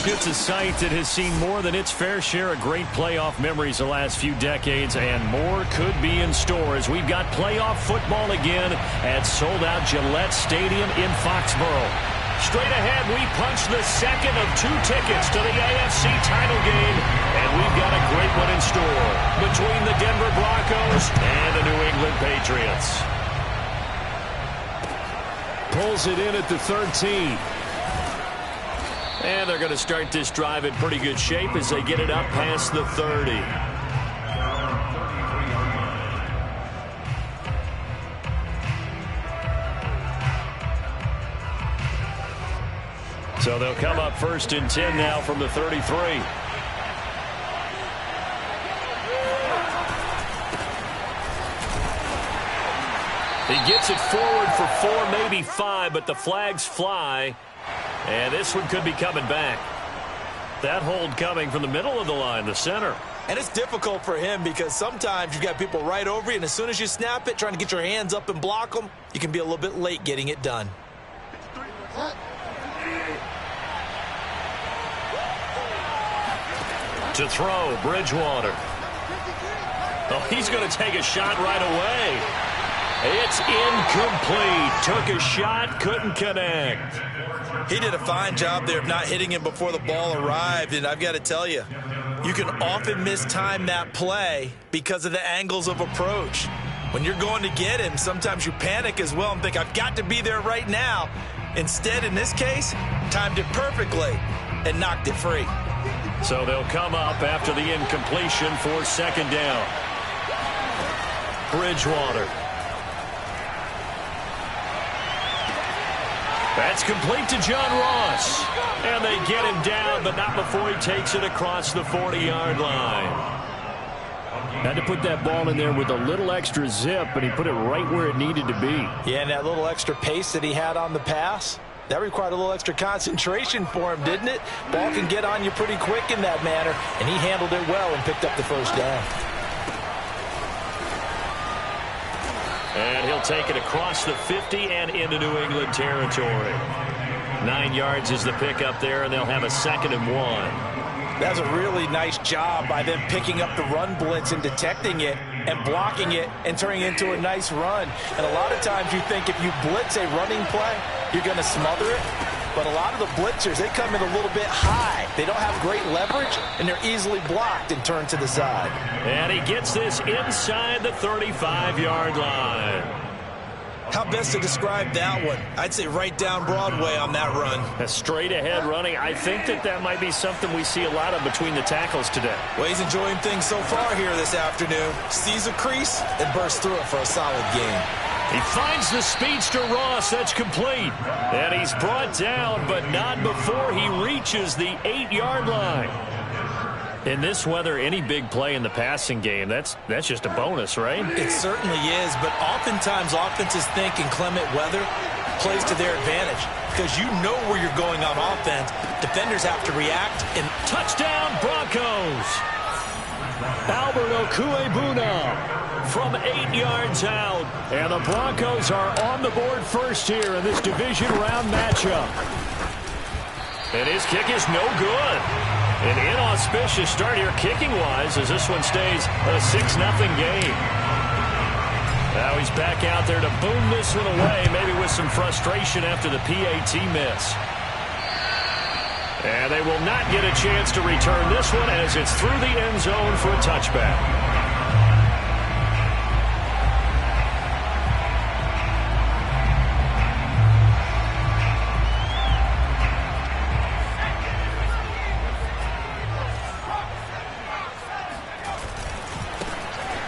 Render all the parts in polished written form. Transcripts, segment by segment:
It's a sight that has seen more than its fair share of great playoff memories the last few decades, and more could be in store as we've got playoff football again at sold-out Gillette Stadium in Foxborough. Straight ahead, we punch the second of 2 tickets to the AFC title game, and we've got a great one in store between the Denver Broncos and the New England Patriots. Pulls it in at the 13. And they're going to start this drive in pretty good shape as they get it up past the 30. So they'll come up 1st and 10 now from the 33. He gets it forward for 4, maybe 5, but the flags fly. And this one could be coming back. That hold coming from the middle of the line, the center. And it's difficult for him because sometimes you've got people right over you, and as soon as you snap it, trying to get your hands up and block them, you can be a little bit late getting it done. To throw, Bridgewater. Oh, he's going to take a shot right away. It's incomplete. Took a shot, couldn't connect. He did a fine job there of not hitting him before the ball arrived, and I've got to tell you, you can often mistime that play because of the angles of approach. When you're going to get him, sometimes you panic as well and think, I've got to be there right now. Instead, in this case, timed it perfectly and knocked it free. So they'll come up after the incompletion for 2nd down. Bridgewater. That's complete to John Ross. And they get him down, but not before he takes it across the 40-yard line. Had to put that ball in there with a little extra zip, and he put it right where it needed to be. Yeah, and that little extra pace that he had on the pass, that required a little extra concentration for him, didn't it? Ball can get on you pretty quick in that manner, and he handled it well and picked up the 1st down. And he'll take it across the 50 and into New England territory. 9 yards is the pickup there, and they'll have a 2nd and 1. That's a really nice job by them picking up the run blitz and detecting it and blocking it and turning it into a nice run. And a lot of times you think if you blitz a running play, you're going to smother it. But a lot of the blitzers, they come in a little bit high. They don't have great leverage, and they're easily blocked and turned to the side. And he gets this inside the 35-yard line. How best to describe that one? I'd say right down Broadway on that run. A straight-ahead running. I think that might be something we see a lot of between the tackles today. Well, he's enjoying things so far here this afternoon. Sees a crease and bursts through it for a solid game. He finds the speedster Ross. That's complete. And he's brought down, but not before he reaches the 8-yard line. In this weather, any big play in the passing game, that's just a bonus, right? It certainly is, but oftentimes offenses think inclement weather plays to their advantage because you know where you're going on offense. Defenders have to react. And touchdown, Broncos! Albert Okuebuna from 8 yards out. And the Broncos are on the board first here in this division round matchup. And his kick is no good. An inauspicious start here kicking-wise as this one stays a 6-0 game. Now he's back out there to boom this one away, maybe with some frustration after the PAT miss. And they will not get a chance to return this one as it's through the end zone for a touchback.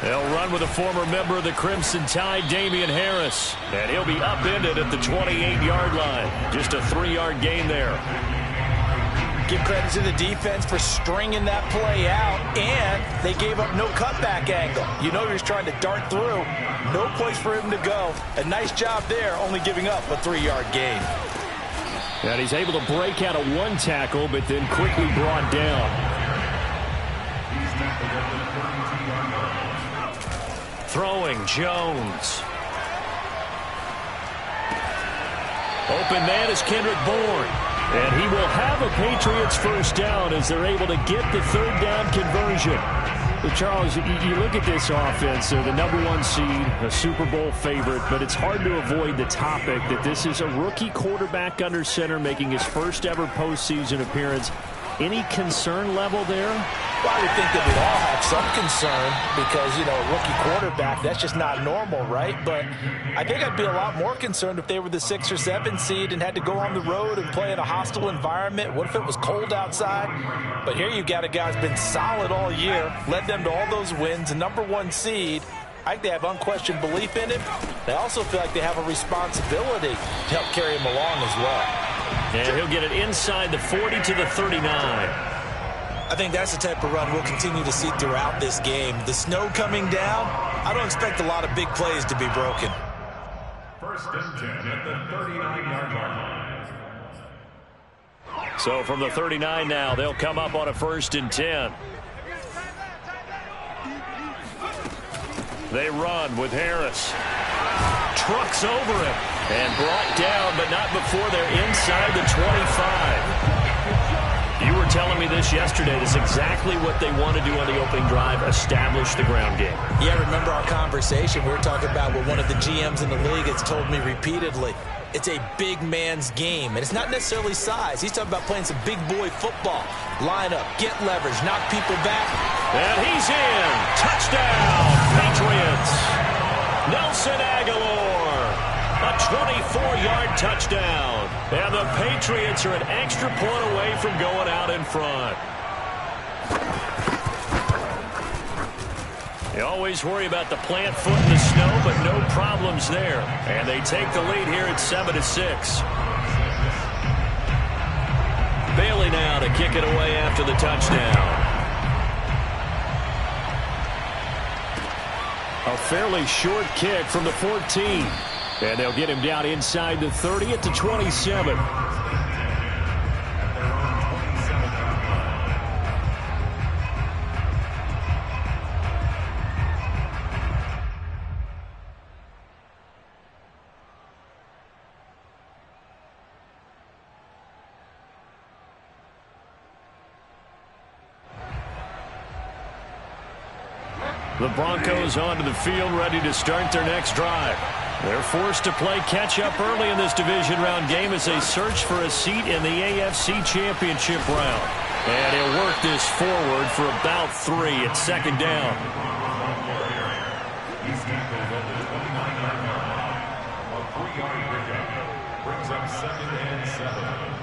They'll run with a former member of the Crimson Tide, Damian Harris. And he'll be upended at the 28-yard line. Just a 3-yard gain there. Give credit to the defense for stringing that play out, and they gave up no cutback angle. You know he was trying to dart through. No place for him to go. A nice job there, only giving up a 3-yard gain. And he's able to break out of one tackle, but then quickly brought down. Throwing, Jones. Open man is Kendrick Bourne. And he will have a Patriots first down as they're able to get the third down conversion. But Charles, you look at this offense, they're the #1 seed, a Super Bowl favorite, but it's hard to avoid the topic that this is a rookie quarterback under center making his first ever postseason appearance. Any concern level there? Well, I would think that we'd all have some concern because, you know, a rookie quarterback, that's just not normal, right? But I think I'd be a lot more concerned if they were the 6 or 7 seed and had to go on the road and play in a hostile environment. What if it was cold outside? But here you've got a guy who's been solid all year, led them to all those wins, a #1 seed. I think they have unquestioned belief in him. They also feel like they have a responsibility to help carry him along as well. And he'll get it inside the 40 to the 39. I think that's the type of run we'll continue to see throughout this game. The snow coming down, I don't expect a lot of big plays to be broken. First and 10 at the 39-yard line. So from the 39 now, they'll come up on a 1st and 10. They run with Harris. Trucks over him and brought down, but not before they're inside the 25. You were telling me this yesterday. This is exactly what they want to do on the opening drive, establish the ground game. Yeah, remember our conversation. We were talking about what one of the GMs in the league has told me repeatedly. It's a big man's game, and it's not necessarily size. He's talking about playing some big boy football. Line up, get leverage, knock people back. And he's in. Touchdown, Patriots. Nelson Aguilar. A 24-yard touchdown. And the Patriots are an extra point away from going out in front. You always worry about the plant foot in the snow, but no problems there. And they take the lead here at 7-6. Bailey now to kick it away after the touchdown. A fairly short kick from the 14. And they'll get him down inside the 30 at the 27. The Broncos onto the field, ready to start their next drive. They're forced to play catch-up early in this division round game as they search for a seat in the AFC Championship round. And he'll work this forward for about 3 at 2nd down. He's tackled at the 29-yard line. A 3-yard pickup brings up 2nd and 7.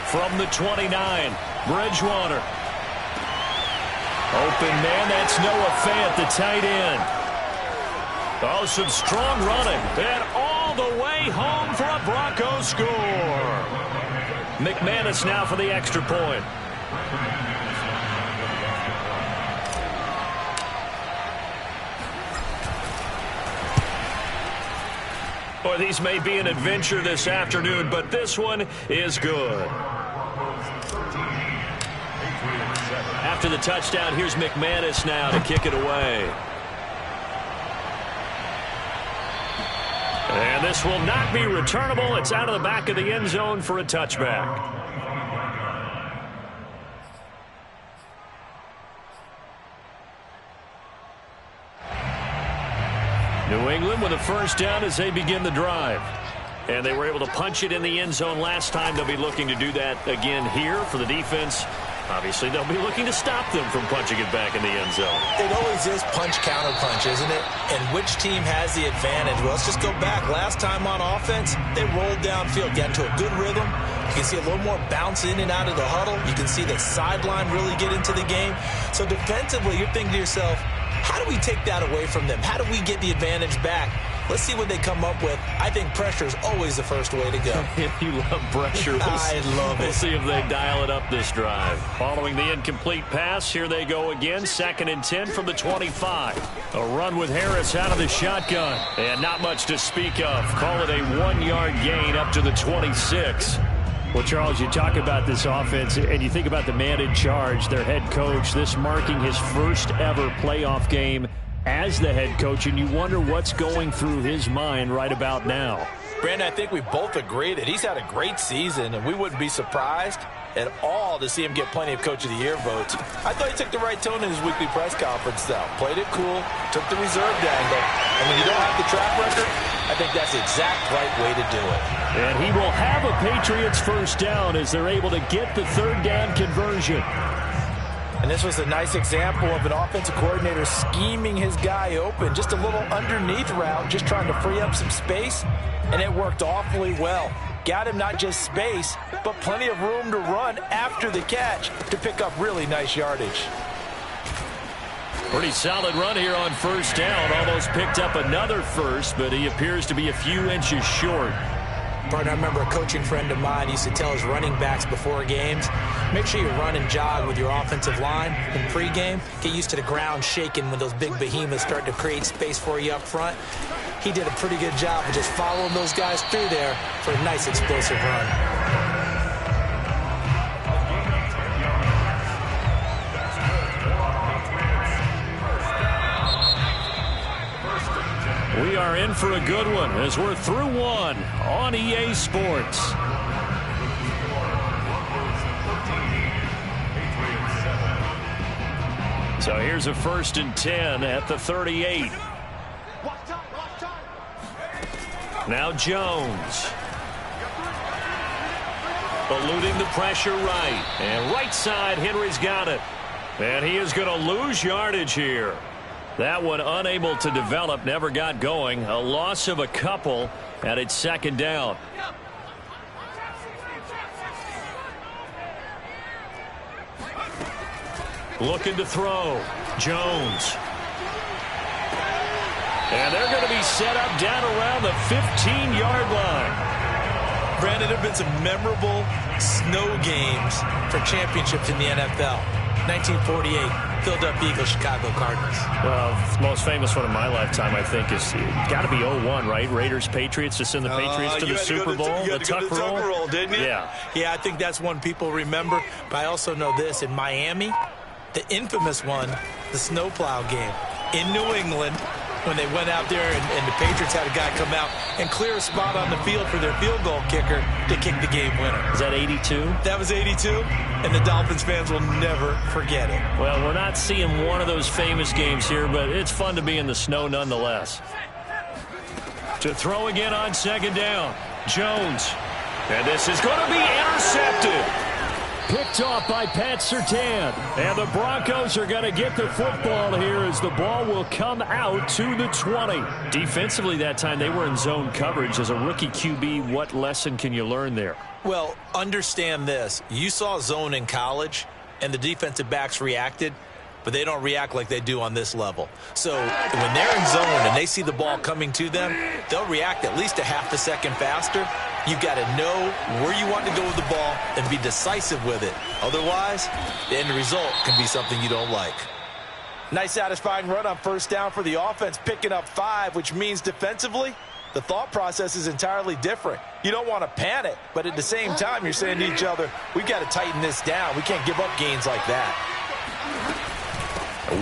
From the 29, Bridgewater. Open man, that's Noah Fant, the tight end. Oh, some strong running. And all the way home for a Broncos score. McManus now for the extra point. Boy, these may be an adventure this afternoon, but this one is good. After the touchdown, here's McManus now to kick it away. And this will not be returnable. It's out of the back of the end zone for a touchback. New England with a first down as they begin the drive. And they were able to punch it in the end zone last time. They'll be looking to do that again here for the defense. Obviously, they'll be looking to stop them from punching it back in the end zone. It always is punch-counter-punch, isn't it? And which team has the advantage? Well, let's just go back. Last time on offense, they rolled downfield, got into a good rhythm. You can see a little more bounce in and out of the huddle. You can see the sideline really get into the game. So defensively, you're thinking to yourself, how do we take that away from them? How do we get the advantage back? Let's see what they come up with. I think pressure is always the first way to go. You love pressure. I love it. We'll see if they dial it up this drive. Following the incomplete pass, here they go again. 2nd and 10 from the 25. A run with Harris out of the shotgun. And not much to speak of. Call it a 1-yard gain up to the 26. Well, Charles, you talk about this offense, and you think about the man in charge, their head coach, this marking his first ever playoff game as the head coach, and you wonder what's going through his mind right about now. Brandon, I think we both agree that he's had a great season, and we wouldn't be surprised at all to see him get plenty of Coach of the Year votes. I thought he took the right tone in his weekly press conference, though. Played it cool, took the reserved angle, and when you don't have the track record, I think that's the exact right way to do it. And he will have a Patriots first down as they're able to get the third down conversion. And this was a nice example of an offensive coordinator scheming his guy open. Just a little underneath route, just trying to free up some space, and it worked awfully well. Got him not just space, but plenty of room to run after the catch to pick up really nice yardage. Pretty solid run here on first down. Almost picked up another first, but he appears to be a few inches short. Partner, I remember a coaching friend of mine used to tell his running backs before games, make sure you run and jog with your offensive line in pregame. Get used to the ground shaking when those big behemoths start to create space for you up front. He did a pretty good job of just following those guys through there for a nice explosive run. We are in for a good one as we're through one on EA Sports. So here's a 1st and 10 at the 38. Now Jones. Eluding the pressure right. And right side, Henry's got it. And he is going to lose yardage here. That one unable to develop, never got going. A loss of a couple, and it's 2nd down. Looking to throw. Jones. And they're going to be set up down around the 15-yard line. Brandon, there have been some memorable snow games for championships in the NFL. 1948, Philadelphia Eagles, Chicago Cardinals. Well, the most famous one of my lifetime, I think, is got to be 01, right? Raiders, Patriots, to send the Patriots to the Super Bowl. You had to go to the Tuck roll, didn't you? Yeah. Yeah, I think that's one people remember. But I also know this. In Miami, the infamous one, the snowplow game in New England, when they went out there and the Patriots had a guy come out and clear a spot on the field for their field goal kicker to kick the game winner. Is that 82? That was 82, and the Dolphins fans will never forget it. Well, we're not seeing one of those famous games here, but it's fun to be in the snow nonetheless. To throw again on 2nd down. Jones. And this is going to be intercepted. Picked off by Pat Surtain. And the Broncos are going to get the football here as the ball will come out to the 20. Defensively that time, they were in zone coverage. As a rookie QB, what lesson can you learn there? Well, understand this. You saw zone in college, and the defensive backs reacted, but they don't react like they do on this level. So when they're in zone and they see the ball coming to them, they'll react at least a half a second faster. You've got to know where you want to go with the ball and be decisive with it. Otherwise, the end result can be something you don't like. Nice satisfying run on first down for the offense, picking up 5, which means defensively, the thought process is entirely different. You don't want to panic, but at the same time, you're saying to each other, we've got to tighten this down. We can't give up gains like that.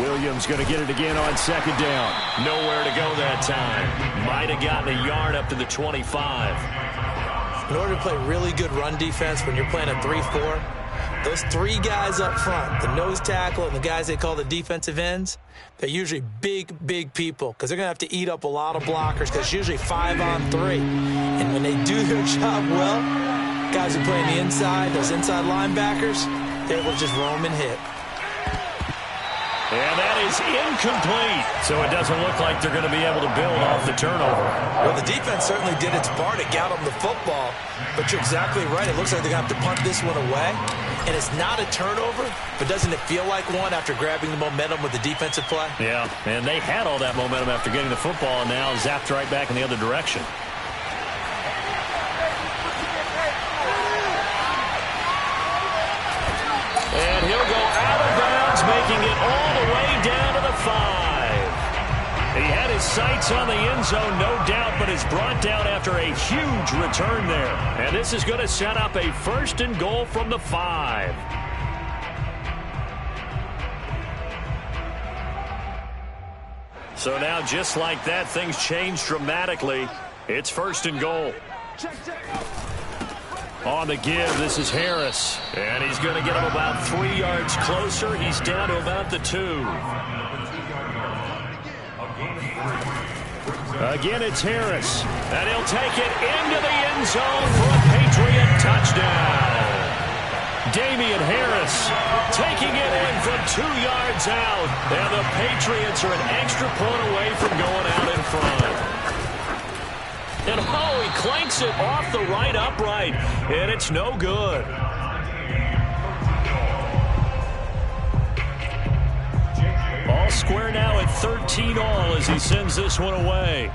Williams going to get it again on 2nd down. Nowhere to go that time. Might have gotten a yard up to the 25. In order to play really good run defense when you're playing a 3-4, those 3 guys up front, the nose tackle and the guys they call the defensive ends, they're usually big people because they're going to have to eat up a lot of blockers because it's usually 5-on-3. And when they do their job well, guys who play on the inside, those inside linebackers, they're able to just roam and hit. And that is incomplete. So it doesn't look like they're going to be able to build off the turnover. Well, the defense certainly did its part to get them the football. But you're exactly right. It looks like they're going to have to punt this one away. And it's not a turnover, but doesn't it feel like one after grabbing the momentum with the defensive play? Yeah, and they had all that momentum after getting the football and now zapped right back in the other direction. And he'll go out of bounds, making it all the way down to the 5. He had his sights on the end zone, no doubt, but is brought down after a huge return there. And this is going to set up a 1st and goal from the 5. So now, just like that, things change dramatically. It's 1st and goal. On the give, this is Harris. And he's going to get him about 3 yards closer. He's down to about the 2. Again, it's Harris. And he'll take it into the end zone for a Patriot touchdown. Damian Harris taking it in from 2 yards out. And the Patriots are an extra point away from going out in front. And oh, he clanks it off the right upright. And it's no good. All square now at 13 all as he sends this one away.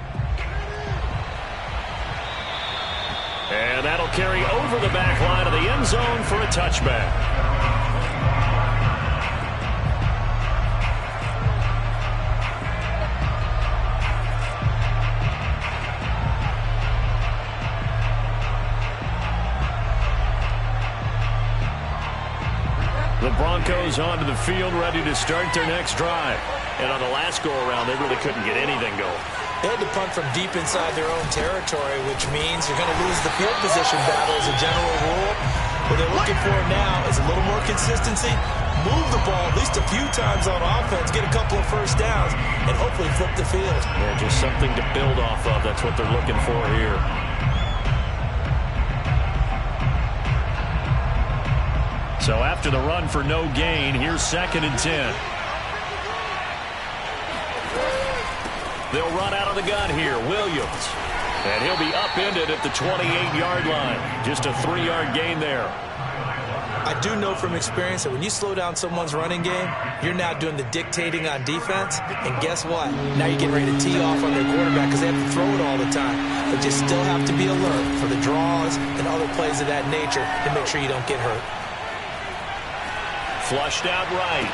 And that'll carry over the back line of the end zone for a touchback. The Broncos onto the field, ready to start their next drive. And on the last go-around, they really couldn't get anything going. They had to punt from deep inside their own territory, which means you're going to lose the field position battle as a general rule. What they're looking for now is a little more consistency, move the ball at least a few times on offense, get a couple of first downs, and hopefully flip the field. Yeah, just something to build off of. That's what they're looking for here. So after the run for no gain, here's 2nd and 10. They'll run out of the gun here. Williams. And he'll be upended at the 28-yard line. Just a 3-yard gain there. I do know from experience that when you slow down someone's running game, you're now doing the dictating on defense. And guess what? Now you're getting ready to tee off on their quarterback because they have to throw it all the time. But you still have to be alert for the draws and other plays of that nature to make sure you don't get hurt. Flushed out right.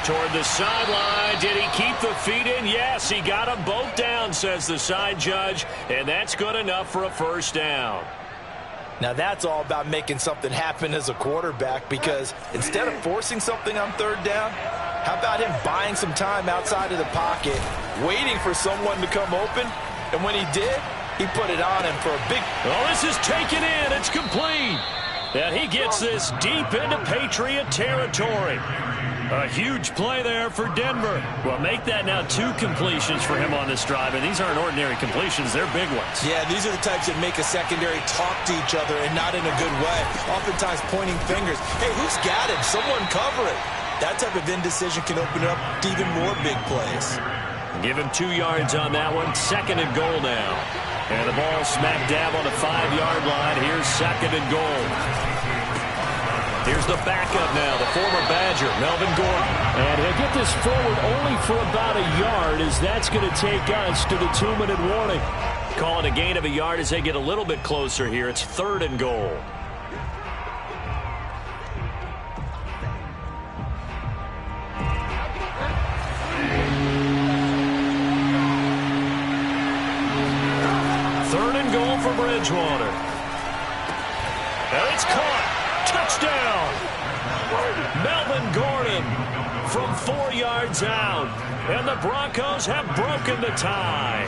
Toward the sideline. Did he keep the feet in? Yes, he got them both down, says the side judge. And that's good enough for a 1st down. Now that's all about making something happen as a quarterback, because instead of forcing something on 3rd down, how about him buying some time outside of the pocket, waiting for someone to come open, and when he did, he put it on him for a big... Oh, this is taken in. It's complete. And he gets this deep into Patriot territory. A huge play there for Denver. Well, make that now 2 completions for him on this drive, and these aren't ordinary completions. They're big ones. Yeah, these are the types that make a secondary talk to each other, and not in a good way. Oftentimes pointing fingers. Hey, who's got him? Someone cover it. That type of indecision can open up to even more big plays. Give him 2 yards on that one. 2nd and goal now. And the ball smack dab on the 5-yard line. Here's 2nd and goal. Here's the backup now, the former Badger, Melvin Gordon. And he'll get this forward only for about a yard, as that's going to take us to the 2-minute warning. Call it a gain of a yard as they get a little bit closer here. It's 3rd and goal. For Bridgewater. And it's caught. Touchdown. Melvin Gordon from 4 yards out. And the Broncos have broken the tie.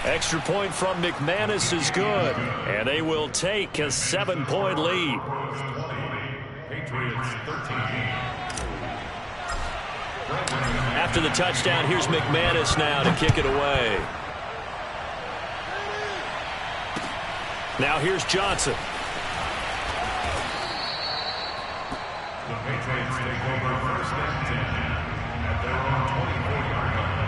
Extra point from McManus is good. And they will take a 7-point lead. Patriots 13. After the touchdown, here's McManus now to kick it away. Now here's Johnson. The Patriots take over 1st and 10 at their own 24-yard line.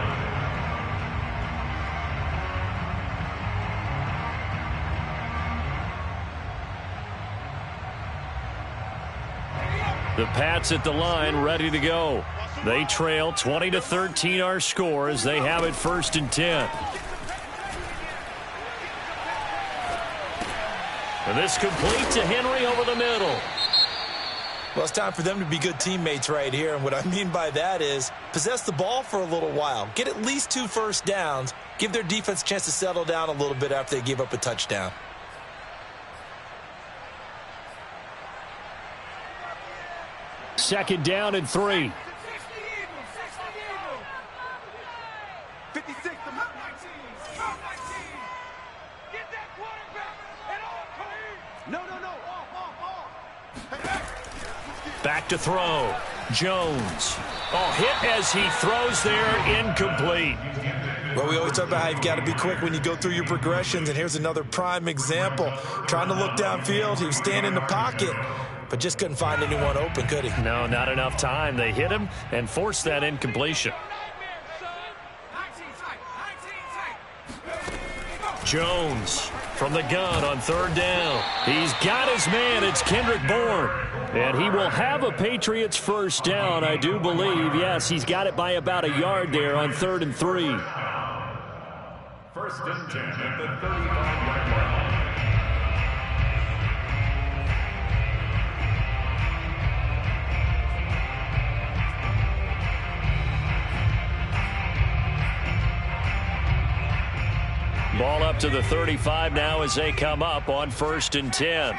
The Pats at the line, ready to go. They trail 20-13 our score as they have it 1st and 10. And this complete to Henry over the middle. Well, it's time for them to be good teammates right here. And what I mean by that is possess the ball for a little while. Get at least 2 first downs. Give their defense a chance to settle down a little bit after they give up a touchdown. Second down and 3. 56 to 19. Get that quarterback and all clean. No. Off. Back to throw. Jones. Oh, hit as he throws there, incomplete. Well, we always talk about how you've got to be quick when you go through your progressions, and here's another prime example. Trying to look downfield, he was standing in the pocket, but just couldn't find anyone open, could he? No, not enough time. They hit him and forced that incompletion. Jones from the gun on third down. He's got his man. It's Kendrick Bourne. And he will have a Patriots first down, I do believe. Yes, he's got it by about a yard there on 3rd and 3. First and 10 at the 35-yard line. Ball up to the 35 now as they come up on 1st and 10.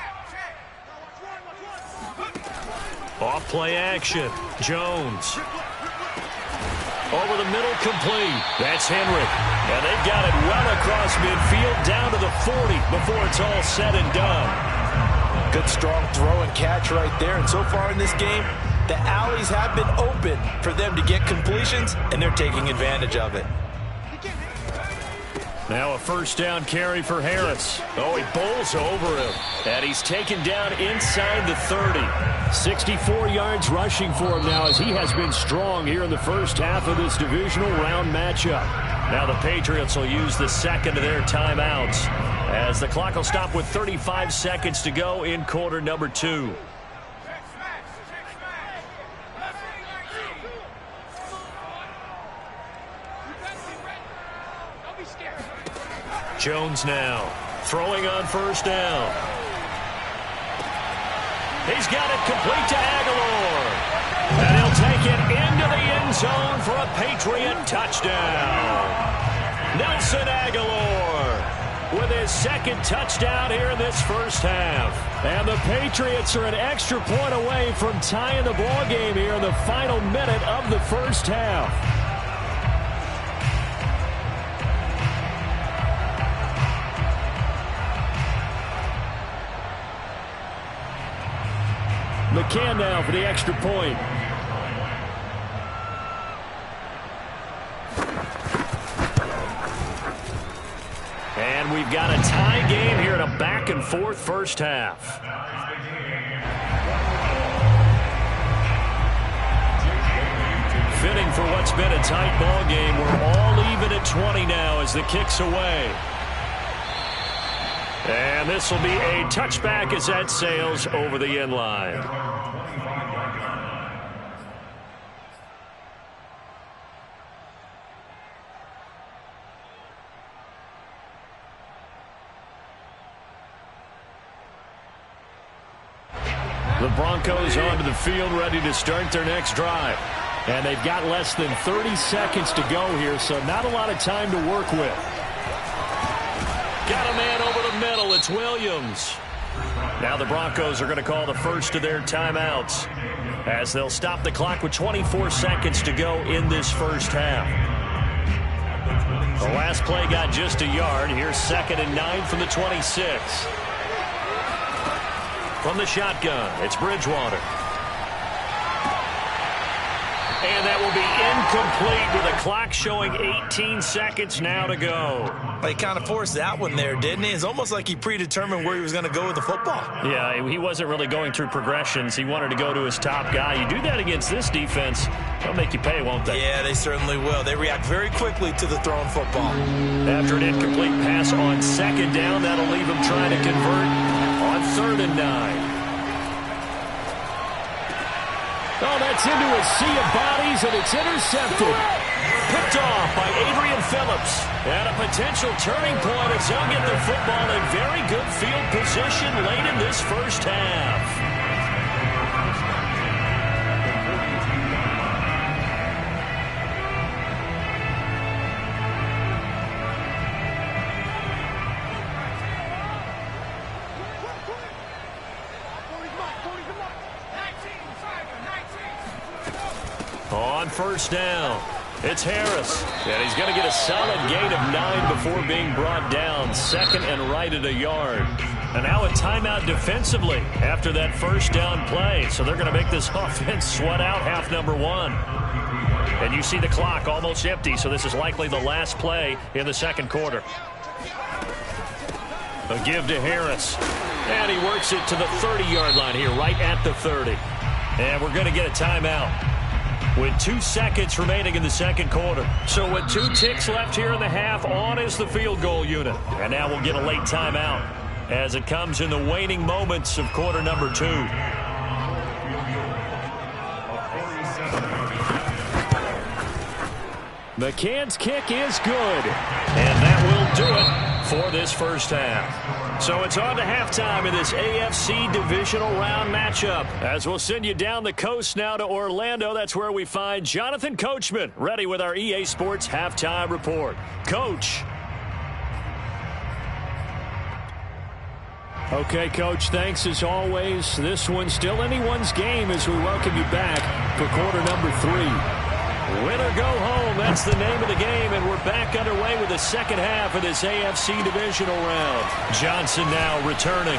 Off play action. Jones. Over the middle, complete. That's Henry. And they've got it well across midfield down to the 40 before it's all said and done. Good strong throw and catch right there. And so far in this game, the alleys have been open for them to get completions, and they're taking advantage of it. Now a first down carry for Harris. Oh, he bowls over him. And he's taken down inside the 30. 64 yards rushing for him now as he has been strong here in the first half of this divisional round matchup. Now the Patriots will use the second of their timeouts as the clock will stop with 35 seconds to go in quarter number 2. Jones now throwing on first down. He's got it complete to Aguilar. And he'll take it into the end zone for a Patriot touchdown. Nelson Aguilar with his second touchdown here in this first half. And the Patriots are an extra point away from tying the ball game here in the final minute of the first half. McCann now for the extra point. And we've got a tie game here in a back-and-forth first half. Fitting for what's been a tight ball game. We're all even at 20 now as the kick's away. And this will be a touchback as that sails over the end line. The Broncos onto the field ready to start their next drive. And they've got less than 30 seconds to go here, so not a lot of time to work with. Got a man over the middle. It's Williams. Now the Broncos are going to call the first of their timeouts as they'll stop the clock with 24 seconds to go in this first half. The last play got just a yard. Here's 2nd and 9 from the 26. From the shotgun, it's Bridgewater. And that will be incomplete with a clock showing 18 seconds now to go. He kind of forced that one there, didn't he? It's almost like he predetermined where he was going to go with the football. Yeah, he wasn't really going through progressions. He wanted to go to his top guy. You do that against this defense, they'll make you pay, won't they? Yeah, they certainly will. They react very quickly to the thrown football. After an incomplete pass on 2nd down, that'll leave him trying to convert on 3rd and 9. Oh, that's into a sea of bodies, and it's intercepted. Picked off by Adrian Phillips. And a potential turning point as they'll get the football in very good field position late in this first half. On first down, it's Harris. And he's going to get a solid gain of 9 before being brought down. Second and right at a yard. And now a timeout defensively after that first down play. So they're going to make this offense sweat out half number 1. And you see the clock almost empty, so this is likely the last play in the second quarter. A give to Harris. And he works it to the 30-yard line here, right at the 30. And we're going to get a timeout with 2 seconds remaining in the second quarter. So with 2 ticks left here in the half, on is the field goal unit. And now we'll get a late timeout as it comes in the waning moments of quarter number 2. McCann's kick is good. And that will do it for this first half. So it's on to halftime in this AFC Divisional Round matchup. As we'll send you down the coast now to Orlando, that's where we find Jonathan Coachman, ready with our EA Sports Halftime Report. Coach. Okay, Coach, thanks as always. This one's still anyone's game as we welcome you back for quarter number 3. Win or go home, that's the name of the game, and we're back underway with the second half of this AFC Divisional Round. Johnson now returning.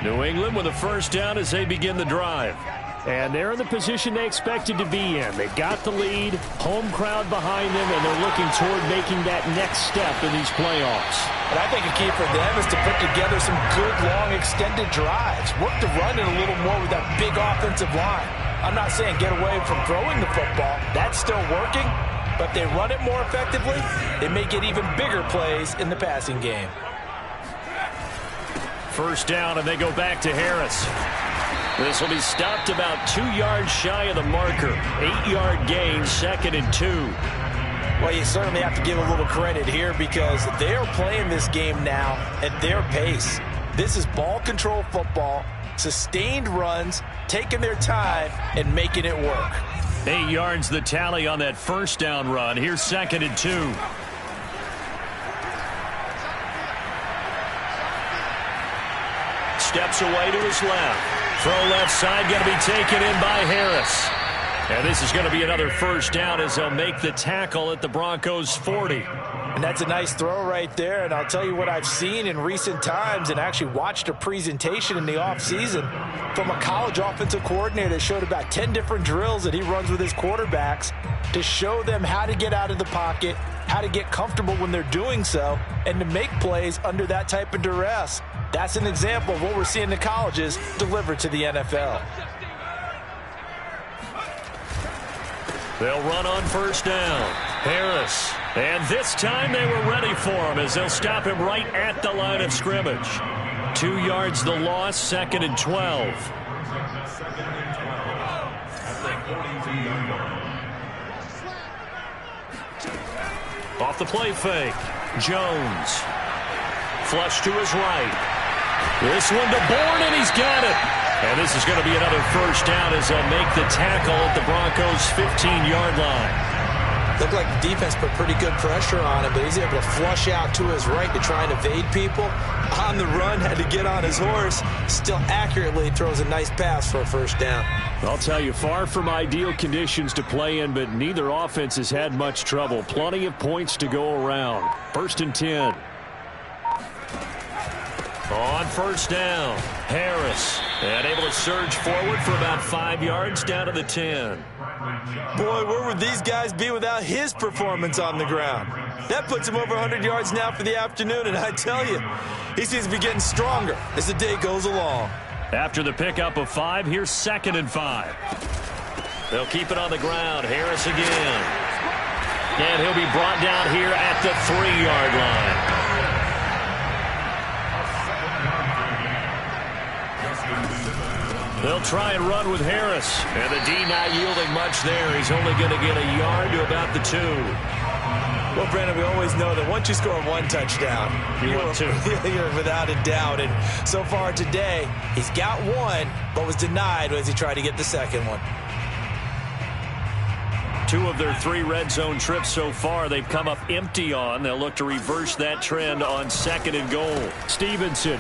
New England with a first down as they begin the drive. And they're in the position they expected to be in. They've got the lead, home crowd behind them, and they're looking toward making that next step in these playoffs. And I think a key for them is to put together some good, long, extended drives. Work the run in a little more with that big offensive line. I'm not saying get away from throwing the football. That's still working. But if they run it more effectively, they may get even bigger plays in the passing game. First down, and they go back to Harris. This will be stopped about 2 yards shy of the marker. 8-yard gain, 2nd and 2. Well, you certainly have to give a little credit here because they are playing this game now at their pace. This is ball control football, sustained runs, taking their time, and making it work. 8 yards the tally on that first down run. Here's 2nd and 2. Steps away to his left. Throw left side going to be taken in by Harris. And this is going to be another first down as they'll make the tackle at the Broncos 40. And that's a nice throw right there. And I'll tell you what I've seen in recent times and actually watched a presentation in the offseason from a college offensive coordinator that showed about 10 different drills that he runs with his quarterbacks to show them how to get out of the pocket, how to get comfortable when they're doing so, and to make plays under that type of duress. That's an example of what we're seeing the colleges deliver to the NFL. They'll run on first down. Harris. And this time they were ready for him as they'll stop him right at the line of scrimmage. 2 yards the loss, 2nd and 12. Off the play fake. Jones. Flush to his right. This one to Bourne, and he's got it. And this is going to be another first down as they'll make the tackle at the Broncos' 15-yard line. Looked like the defense put pretty good pressure on him, but he's able to flush out to his right to try and evade people. On the run, had to get on his horse. Still accurately throws a nice pass for a first down. I'll tell you, far from ideal conditions to play in, but neither offense has had much trouble. Plenty of points to go around. 1st and 10. On first down, Harris. And able to surge forward for about 5 yards down to the 10. Boy, where would these guys be without his performance on the ground? That puts him over 100 yards now for the afternoon, and I tell you, he seems to be getting stronger as the day goes along. After the pickup of 5, here's 2nd and 5. They'll keep it on the ground. Harris again. And he'll be brought down here at the 3-yard line. They'll try and run with Harris. And the D not yielding much there. He's only going to get a yard to about the 2. Well, Brandon, we always know that once you score 1 touchdown, you're without a doubt. And so far today, he's got 1, but was denied as he tried to get the second one. 2 of their 3 red zone trips so far, they've come up empty on. They'll look to reverse that trend on 2nd and goal. Stevenson.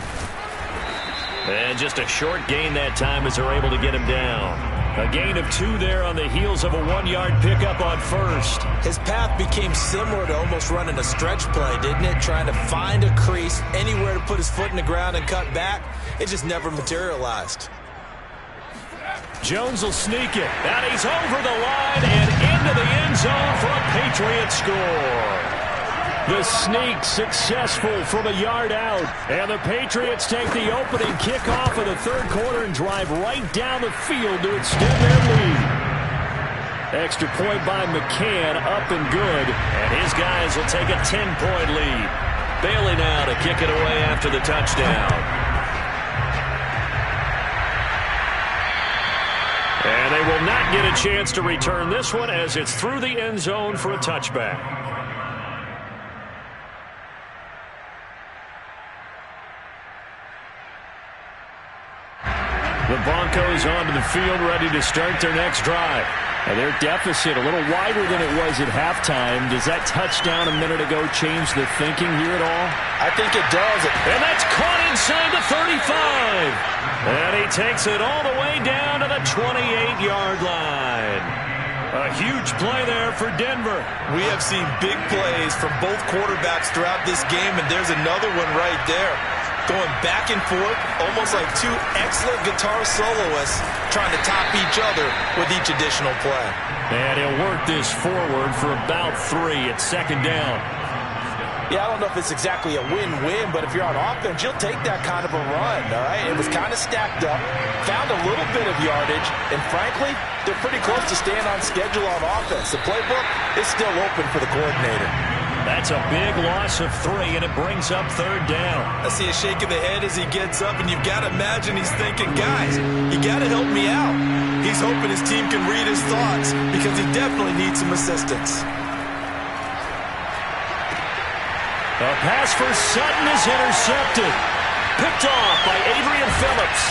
And just a short gain that time as they're able to get him down. A gain of 2 there on the heels of a 1-yard pickup on 1st. His path became similar to almost running a stretch play, didn't it? Trying to find a crease, anywhere to put his foot in the ground and cut back. It just never materialized. Jones will sneak it. And he's over the line and into the end zone for a Patriot score. The sneak successful from a yard out. And the Patriots take the opening kickoff of the 3rd quarter and drive right down the field to extend their lead. Extra point by McCann, up and good. And his guys will take a 10-point lead. Bailey now to kick it away after the touchdown. And they will not get a chance to return this one as it's through the end zone for a touchback. The Broncos onto the field, ready to start their next drive. And their deficit a little wider than it was at halftime. Does that touchdown a minute ago change the thinking here at all? I think it does. And that's caught inside the 35. And he takes it all the way down to the 28-yard line. A huge play there for Denver. We have seen big plays from both quarterbacks throughout this game, and there's another one right there. Going back and forth, almost like 2 excellent guitar soloists trying to top each other with each additional play. And he'll work this forward for about 3 at 2nd down. Yeah, I don't know if it's exactly a win-win, but if you're on offense, you'll take that kind of a run, all right? It was kind of stacked up, found a little bit of yardage, and frankly, they're pretty close to staying on schedule on offense. The playbook is still open for the coordinator. That's a big loss of 3, and it brings up 3rd down. I see a shake of the head as he gets up, and you've got to imagine he's thinking, guys, you got to help me out. He's hoping his team can read his thoughts because he definitely needs some assistance. A pass for Sutton is intercepted. Picked off by Adrian Phillips.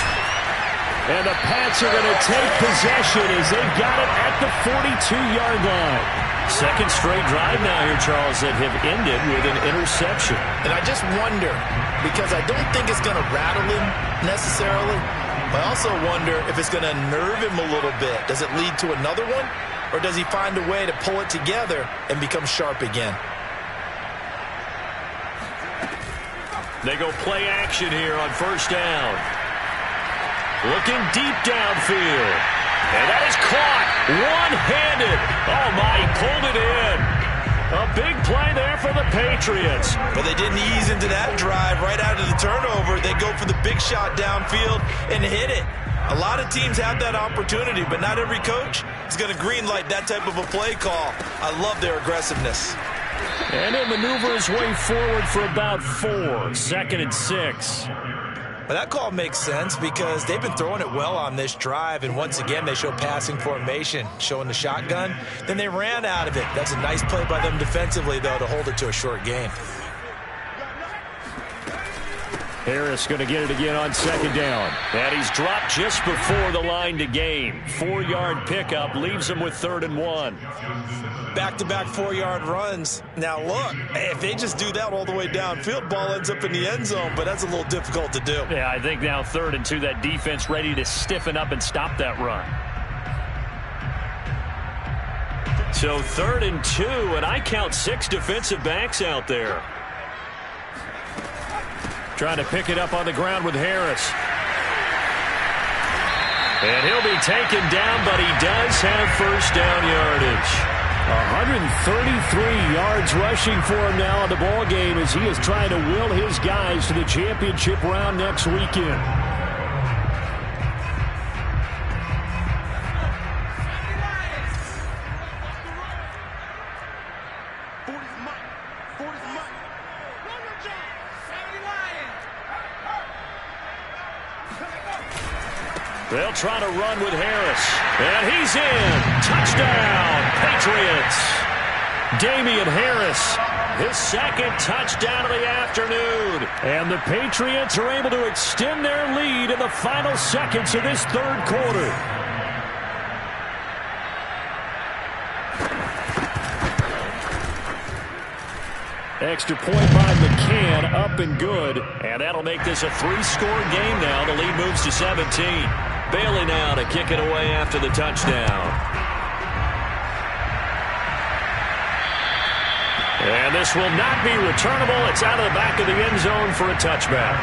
And the Pats are going to take possession as they got it at the 42-yard line. 2nd straight drive now here, Charles, that have ended with an interception. And I just wonder, because I don't think it's going to rattle him necessarily, but I also wonder if it's going to nerve him a little bit. Does it lead to another one? Or does he find a way to pull it together and become sharp again? They go play action here on 1st down. Looking deep downfield. And that is caught one-handed. Oh, my, he pulled it in. A big play there for the Patriots. But they didn't ease into that drive right out of the turnover. They go for the big shot downfield and hit it. A lot of teams have that opportunity, but not every coach is going to greenlight that type of a play call. I love their aggressiveness. And he'll maneuver his way forward for about 4. 2nd and 6. But that call makes sense because they've been throwing it well on this drive, and once again they show passing formation, showing the shotgun. Then they ran out of it. That's a nice play by them defensively, though, to hold it to a short gain. Harris going to get it again on 2nd down. And he's dropped just before the line to gain. 4-yard pickup leaves him with 3rd and 1. Back-to-back 4-yard runs. Now, look, if they just do that all the way downfield, ball ends up in the end zone, but that's a little difficult to do. Yeah, I think now 3rd and 2, that defense ready to stiffen up and stop that run. So 3rd and 2, and I count 6 defensive backs out there. Trying to pick it up on the ground with Harris. And he'll be taken down, but he does have 1st down yardage. 133 yards rushing for him now in the ball game as he is trying to will his guys to the championship round next weekend. They'll try to run with Harris. And he's in. Touchdown, Patriots. Damian Harris, his 2nd touchdown of the afternoon. And the Patriots are able to extend their lead in the final seconds of this 3rd quarter. Extra point by McCann, up and good. And that'll make this a 3-score game now. The lead moves to 17. Bailey now to kick it away after the touchdown. And this will not be returnable. It's out of the back of the end zone for a touchback.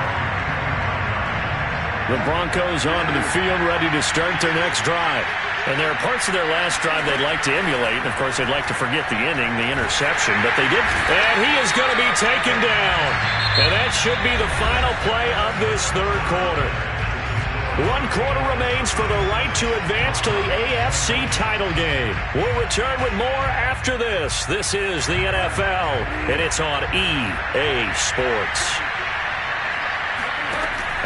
The Broncos onto the field, ready to start their next drive. And there are parts of their last drive they'd like to emulate. And, of course, they'd like to forget the inning, the interception. But they did. And he is going to be taken down. And that should be the final play of this third quarter. 1 quarter remains for the right to advance to the AFC title game. We'll return with more after this. This is the NFL, and it's on EA Sports.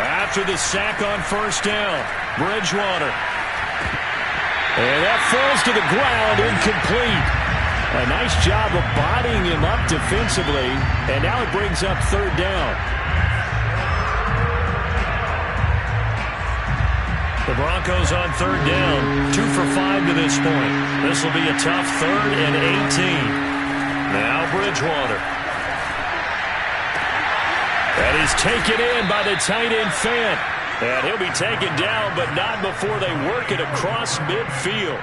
After the sack on first down, Bridgewater. And that falls to the ground, incomplete. A nice job of bodying him up defensively, and now it brings up third down. The Broncos on third down, 2 for 5 to this point. This will be a tough 3rd and 18. Now Bridgewater. That is taken in by the tight end Fant. And he'll be taken down, but not before they work it across midfield.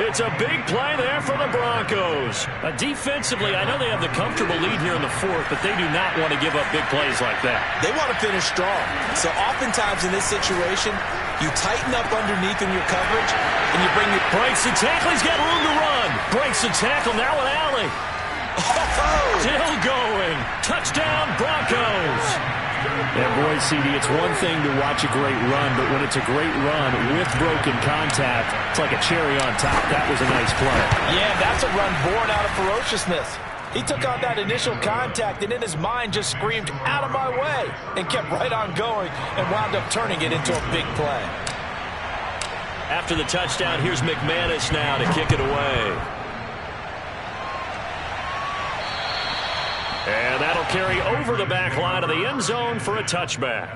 It's a big play there for the Broncos. Defensively, I know they have the comfortable lead here in the 4th, but they do not want to give up big plays like that. They want to finish strong. So oftentimes in this situation, you tighten up underneath in your coverage, and you bring your... Breaks the tackle. He's got room to run. Breaks the tackle. Now an alley. Still going. Touchdown, Broncos. And boy, CD, it's one thing to watch a great run, but when it's a great run with broken contact, it's like a cherry on top. That was a nice play. Yeah, that's a run born out of ferociousness. He took on that initial contact and in his mind just screamed, "Out of my way," and kept right on going and wound up turning it into a big play. After the touchdown, here's McManus now to kick it away. And that'll carry over the back line of the end zone for a touchback.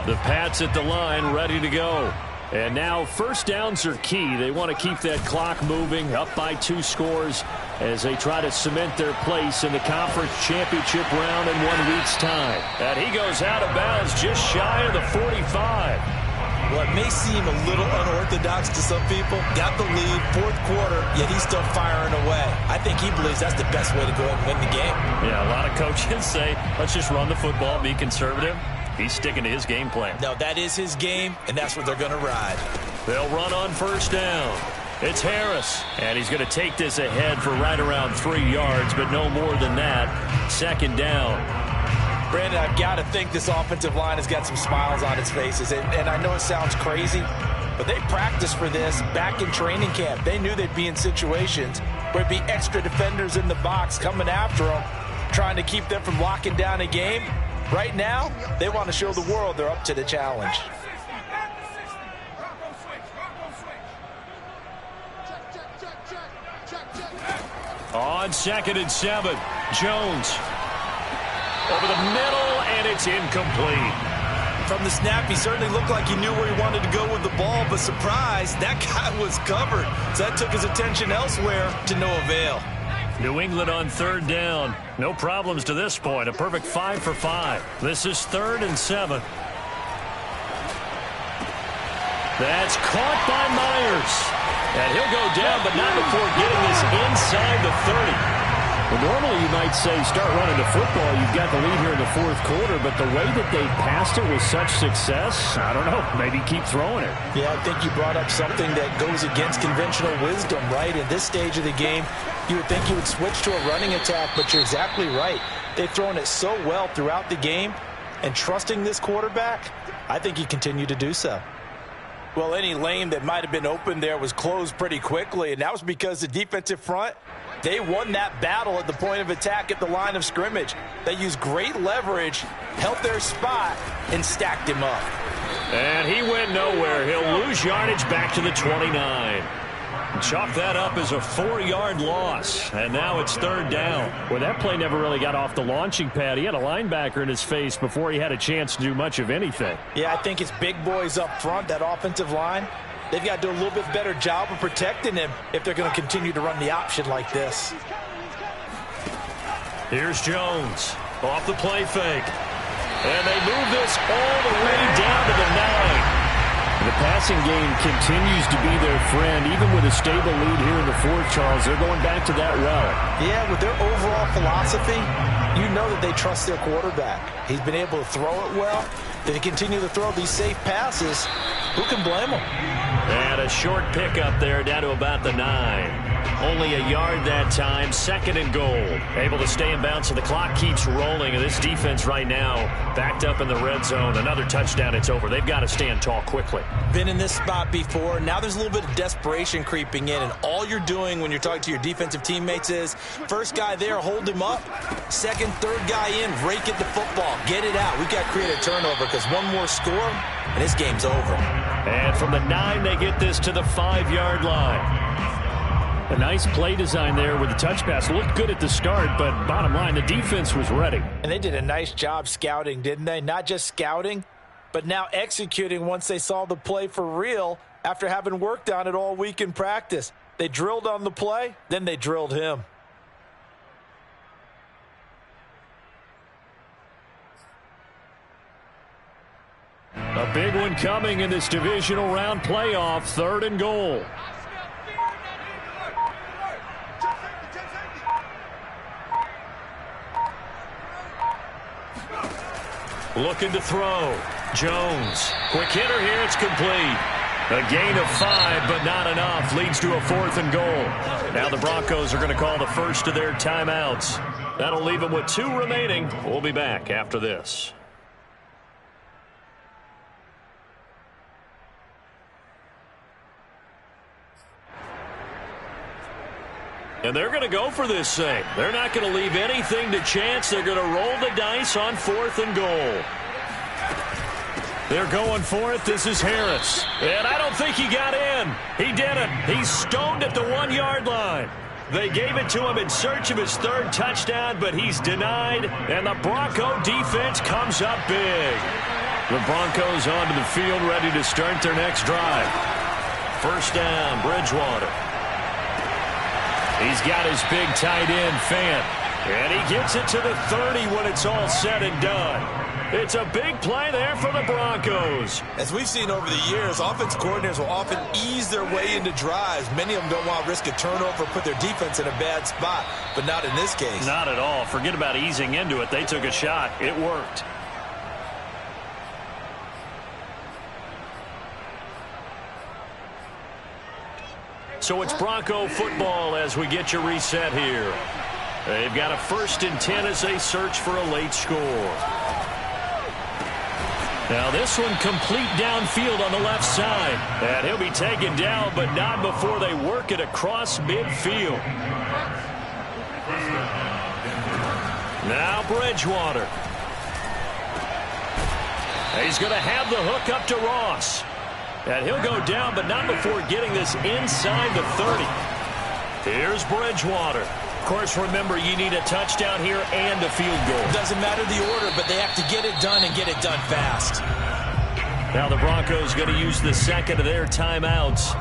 The Pats at the line, ready to go. And now first downs are key. They want to keep that clock moving, up by 2 scores as they try to cement their place in the conference championship round in 1 week's time. And he goes out of bounds just shy of the 45. Well, it may seem a little unorthodox to some people. Got the lead, 4th quarter, yet he's still firing away. I think he believes that's the best way to go ahead and win the game. Yeah, a lot of coaches say, let's just run the football, be conservative. He's sticking to his game plan. No, that is his game, and that's what they're going to ride. They'll run on first down. It's Harris, and he's going to take this ahead for right around 3 yards, but no more than that. 2nd down. Brandon, I've got to think this offensive line has got some smiles on its faces, and I know it sounds crazy, but they practiced for this back in training camp. They knew they'd be in situations where there'd be extra defenders in the box coming after them, trying to keep them from locking down a game. Right now, they want to show the world they're up to the challenge. On 2nd and 7, Jones over the middle, and it's incomplete. From the snap, he certainly looked like he knew where he wanted to go with the ball, but surprise, that guy was covered. So that took his attention elsewhere to no avail. New England on 3rd down. No problems to this point. A perfect 5 for 5. This is 3rd and 7. That's caught by Myers. And he'll go down, but not before getting this inside the 30. Well, normally you might say start running the football. You've got the lead here in the 4th quarter, but the way that they passed it with such success, I don't know, maybe keep throwing it. Yeah, I think you brought up something that goes against conventional wisdom, right? In this stage of the game, you would think you would switch to a running attack, but you're exactly right. They've thrown it so well throughout the game, and trusting this quarterback, I think he continued to do so. Well, any lane that might have been open there was closed pretty quickly, and that was because the defensive front, they won that battle at the point of attack at the line of scrimmage. They used great leverage, held their spot, and stacked him up. And he went nowhere. He'll lose yardage back to the 29. Chalk that up as a 4-yard loss, and now it's third down. Well, that play never really got off the launching pad. He had a linebacker in his face before he had a chance to do much of anything. Yeah, I think it's big boys up front, that offensive line. They've got to do a little bit better job of protecting him if they're going to continue to run the option like this. Here's Jones off the play fake. And they move this all the way down to the 9. The passing game continues to be their friend. Even with a stable lead here in the fourth, Charles, they're going back to that route. Yeah, with their overall philosophy, you know that they trust their quarterback. He's been able to throw it well. They continue to throw these safe passes. Who can blame them? And a short pickup there down to about the 9. Only a yard that time, 2nd and goal. Able to stay in bounds, so the clock keeps rolling. And this defense right now backed up in the red zone. Another touchdown, it's over. They've got to stand tall quickly. Been in this spot before. Now there's a little bit of desperation creeping in, and all you're doing when you're talking to your defensive teammates is first guy there, hold him up. Second, third guy in, rake at the football. Get it out. We've got to create a turnover because one more score, and this game's over. And from the 9, they get this to the 5-yard line. A nice play design there with the touch pass. Looked good at the start, but bottom line, the defense was ready. And they did a nice job scouting, didn't they? Not just scouting, but now executing once they saw the play for real after having worked on it all week in practice. They drilled on the play, then they drilled him. A big one coming in this divisional round playoff, 3rd and goal. Looking to throw. Jones. Quick hitter here. It's complete. A gain of 5, but not enough. Leads to a 4th and goal. Now the Broncos are going to call the first of their timeouts. That'll leave them with 2 remaining. We'll be back after this. And they're going to go for this thing. They're not going to leave anything to chance. They're going to roll the dice on 4th and goal. They're going for it. This is Harris. And I don't think he got in. He didn't. He's stoned at the 1-yard line. They gave it to him in search of his 3rd touchdown, but he's denied. And the Bronco defense comes up big. The Broncos onto the field, ready to start their next drive. First down, Bridgewater. He's got his big tight end, Fant. And he gets it to the 30 when it's all said and done. It's a big play there for the Broncos. As we've seen over the years, offense coordinators will often ease their way into drives. Many of them don't want to risk a turnover, put their defense in a bad spot, but not in this case. Not at all. Forget about easing into it. They took a shot. It worked. So it's Bronco football as we get you reset here. They've got a 1st and 10 as they search for a late score. Now this one complete downfield on the left side. And he'll be taken down, but not before they work it across midfield. Now Bridgewater. He's going to have the hook up to Ross. And he'll go down, but not before getting this inside the 30. Here's Bridgewater. Of course, remember, you need a touchdown here and a field goal. Doesn't matter the order, but they have to get it done and get it done fast. Now the Broncos going to use the 2nd of their timeouts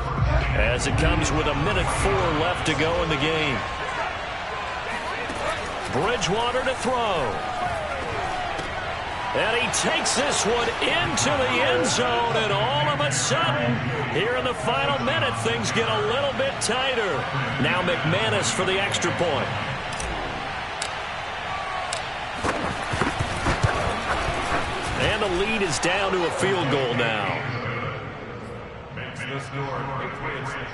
as it comes with 1:04 left to go in the game. Bridgewater to throw. And he takes this one into the end zone, and all of a sudden, here in the final minute, things get a little bit tighter. Now McManus for the extra point. And the lead is down to a field goal now.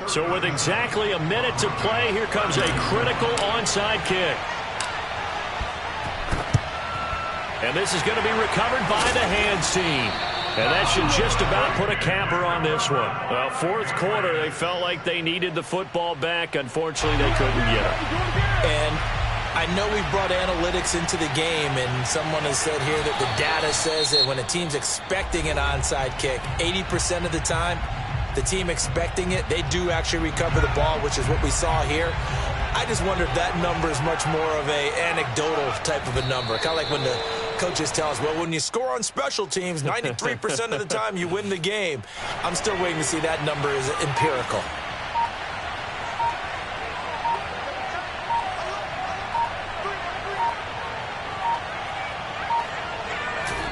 So with exactly a minute to play, here comes a critical onside kick. And this is going to be recovered by the hands team. And that should just about put a capper on this one. Well, 4th quarter, they felt like they needed the football back. Unfortunately, they couldn't get it. And I know we've brought analytics into the game, and someone has said here that the data says that when a team's expecting an onside kick, 80% of the time, the team expecting it, they do actually recover the ball, which is what we saw here. I just wonder if that number is much more of a anecdotal type of a number. Kind of like when the coaches tell us, well, when you score on special teams, 93% of the time you win the game. I'm still waiting to see that number is empirical.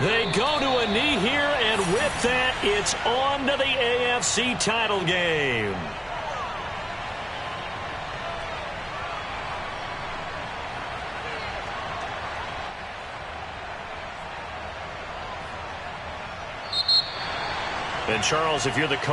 They go to a knee here, and with that, it's on to the AFC title game. And Charles, if you're the coach,